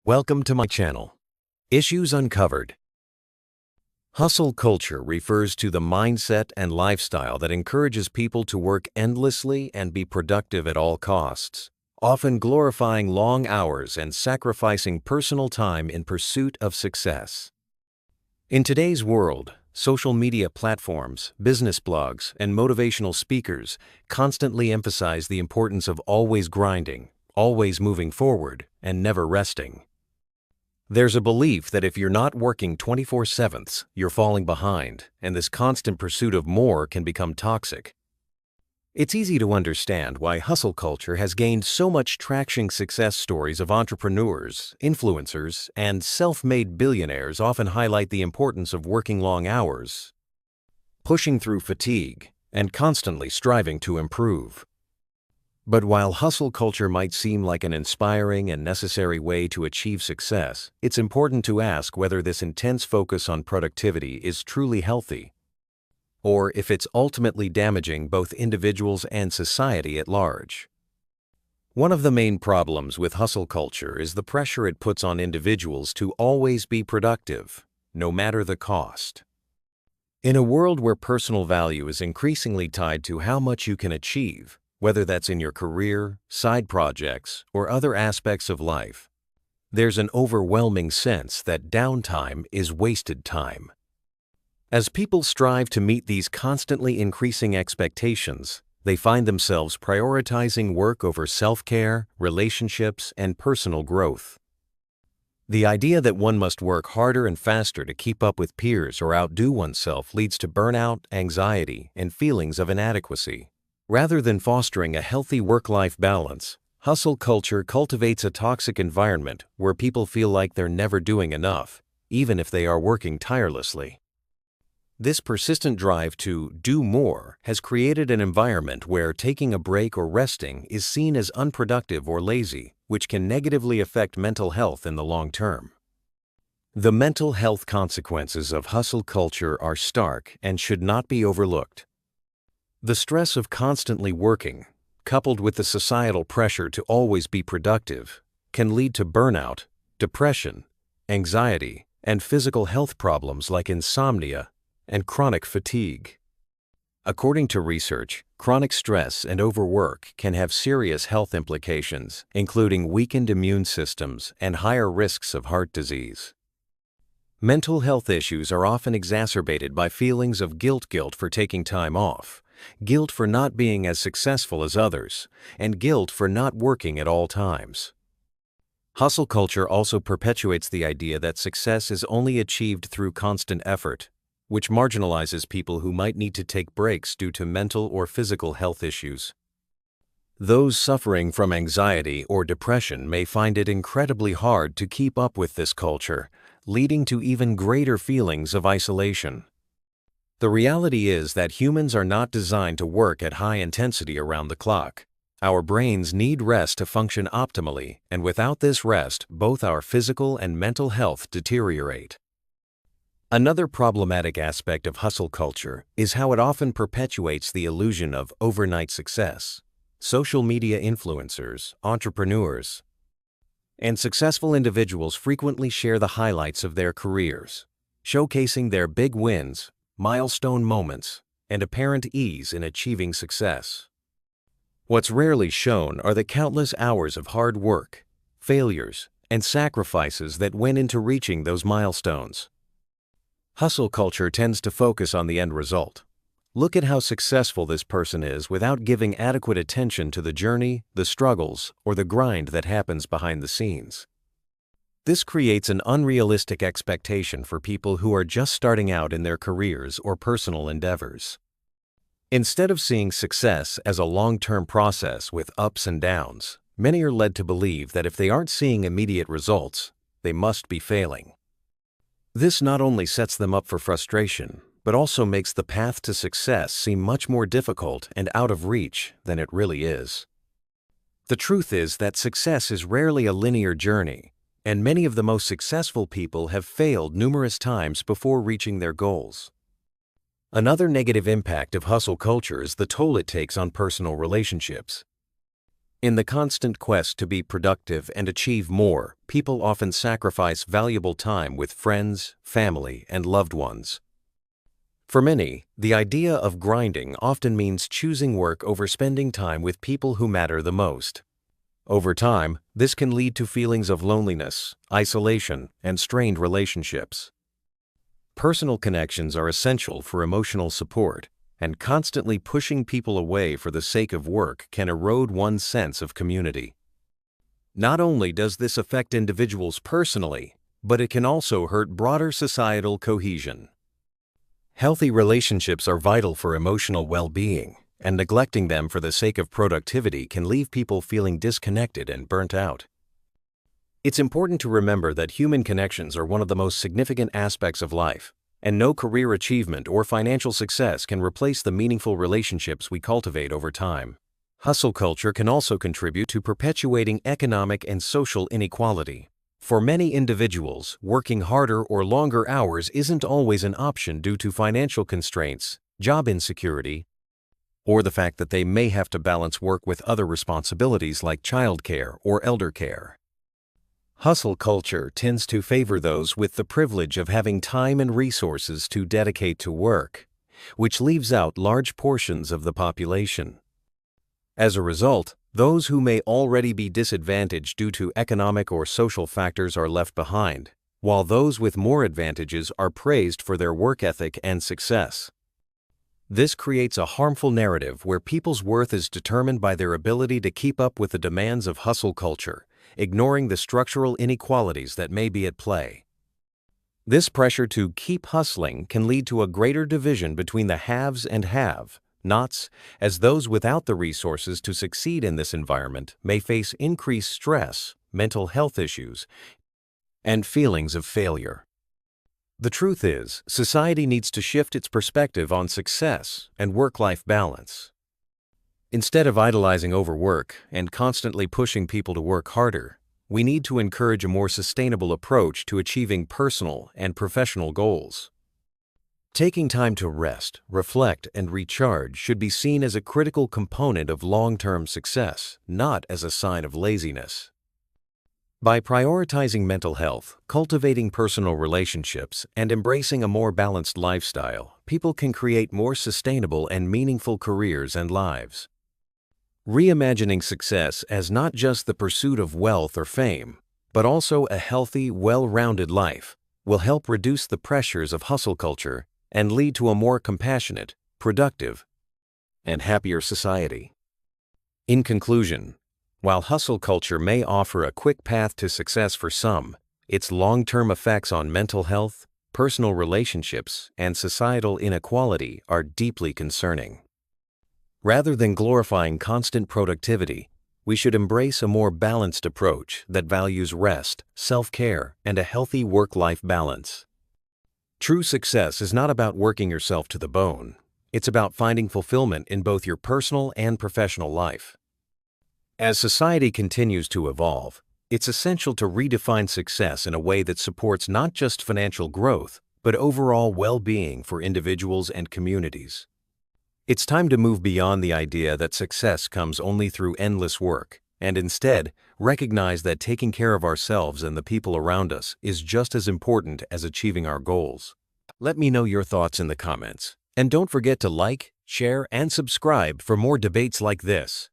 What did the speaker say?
Welcome to my channel. Issues Uncovered. Hustle culture refers to the mindset and lifestyle that encourages people to work endlessly and be productive at all costs, often glorifying long hours and sacrificing personal time in pursuit of success. In today's world, social media platforms, business blogs, and motivational speakers constantly emphasize the importance of always grinding, always moving forward, and never resting. There's a belief that if you're not working 24/7, you're falling behind, and this constant pursuit of more can become toxic. It's easy to understand why hustle culture has gained so much traction. Success stories of entrepreneurs, influencers, and self-made billionaires often highlight the importance of working long hours, pushing through fatigue, and constantly striving to improve. But while hustle culture might seem like an inspiring and necessary way to achieve success, it's important to ask whether this intense focus on productivity is truly healthy, or if it's ultimately damaging both individuals and society at large. One of the main problems with hustle culture is the pressure it puts on individuals to always be productive, no matter the cost. In a world where personal value is increasingly tied to how much you can achieve, whether that's in your career, side projects, or other aspects of life, there's an overwhelming sense that downtime is wasted time. As people strive to meet these constantly increasing expectations, they find themselves prioritizing work over self-care, relationships, and personal growth. The idea that one must work harder and faster to keep up with peers or outdo oneself leads to burnout, anxiety, and feelings of inadequacy. Rather than fostering a healthy work-life balance, hustle culture cultivates a toxic environment where people feel like they're never doing enough, even if they are working tirelessly. This persistent drive to do more has created an environment where taking a break or resting is seen as unproductive or lazy, which can negatively affect mental health in the long term. The mental health consequences of hustle culture are stark and should not be overlooked. The stress of constantly working, coupled with the societal pressure to always be productive, can lead to burnout, depression, anxiety, and physical health problems like insomnia and chronic fatigue. According to research, chronic stress and overwork can have serious health implications, including weakened immune systems and higher risks of heart disease. Mental health issues are often exacerbated by feelings of guilt for taking time off, guilt for not being as successful as others, and guilt for not working at all times. Hustle culture also perpetuates the idea that success is only achieved through constant effort, which marginalizes people who might need to take breaks due to mental or physical health issues. Those suffering from anxiety or depression may find it incredibly hard to keep up with this culture, leading to even greater feelings of isolation. The reality is that humans are not designed to work at high intensity around the clock. Our brains need rest to function optimally, and without this rest, both our physical and mental health deteriorate. Another problematic aspect of hustle culture is how it often perpetuates the illusion of overnight success. Social media influencers, entrepreneurs, and successful individuals frequently share the highlights of their careers, showcasing their big wins, milestone moments, and apparent ease in achieving success. What's rarely shown are the countless hours of hard work, failures, and sacrifices that went into reaching those milestones. Hustle culture tends to focus on the end result. Look at how successful this person is without giving adequate attention to the journey, the struggles, or the grind that happens behind the scenes. This creates an unrealistic expectation for people who are just starting out in their careers or personal endeavors. Instead of seeing success as a long-term process with ups and downs, many are led to believe that if they aren't seeing immediate results, they must be failing. This not only sets them up for frustration, but also makes the path to success seem much more difficult and out of reach than it really is. The truth is that success is rarely a linear journey, and many of the most successful people have failed numerous times before reaching their goals. Another negative impact of hustle culture is the toll it takes on personal relationships. In the constant quest to be productive and achieve more, people often sacrifice valuable time with friends, family, and loved ones. For many, the idea of grinding often means choosing work over spending time with people who matter the most. Over time, this can lead to feelings of loneliness, isolation, and strained relationships. Personal connections are essential for emotional support, and constantly pushing people away for the sake of work can erode one's sense of community. Not only does this affect individuals personally, but it can also hurt broader societal cohesion. Healthy relationships are vital for emotional well-being, and neglecting them for the sake of productivity can leave people feeling disconnected and burnt out. It's important to remember that human connections are one of the most significant aspects of life, and no career achievement or financial success can replace the meaningful relationships we cultivate over time. Hustle culture can also contribute to perpetuating economic and social inequality. For many individuals, working harder or longer hours isn't always an option due to financial constraints, job insecurity, or the fact that they may have to balance work with other responsibilities like childcare or elder care. Hustle culture tends to favor those with the privilege of having time and resources to dedicate to work, which leaves out large portions of the population. As a result, those who may already be disadvantaged due to economic or social factors are left behind, while those with more advantages are praised for their work ethic and success. This creates a harmful narrative where people's worth is determined by their ability to keep up with the demands of hustle culture, ignoring the structural inequalities that may be at play. This pressure to keep hustling can lead to a greater division between the haves and have-nots, as those without the resources to succeed in this environment may face increased stress, mental health issues, and feelings of failure. The truth is, society needs to shift its perspective on success and work-life balance. Instead of idolizing overwork and constantly pushing people to work harder, we need to encourage a more sustainable approach to achieving personal and professional goals. Taking time to rest, reflect, and recharge should be seen as a critical component of long-term success, not as a sign of laziness. By prioritizing mental health, cultivating personal relationships, and embracing a more balanced lifestyle, people can create more sustainable and meaningful careers and lives. Reimagining success as not just the pursuit of wealth or fame, but also a healthy, well-rounded life, will help reduce the pressures of hustle culture and lead to a more compassionate, productive, and happier society. In conclusion, while hustle culture may offer a quick path to success for some, its long-term effects on mental health, personal relationships, and societal inequality are deeply concerning. Rather than glorifying constant productivity, we should embrace a more balanced approach that values rest, self-care, and a healthy work-life balance. True success is not about working yourself to the bone. It's about finding fulfillment in both your personal and professional life. As society continues to evolve, it's essential to redefine success in a way that supports not just financial growth, but overall well-being for individuals and communities. It's time to move beyond the idea that success comes only through endless work, and instead recognize that taking care of ourselves and the people around us is just as important as achieving our goals. Let me know your thoughts in the comments, and don't forget to like, share, and subscribe for more debates like this.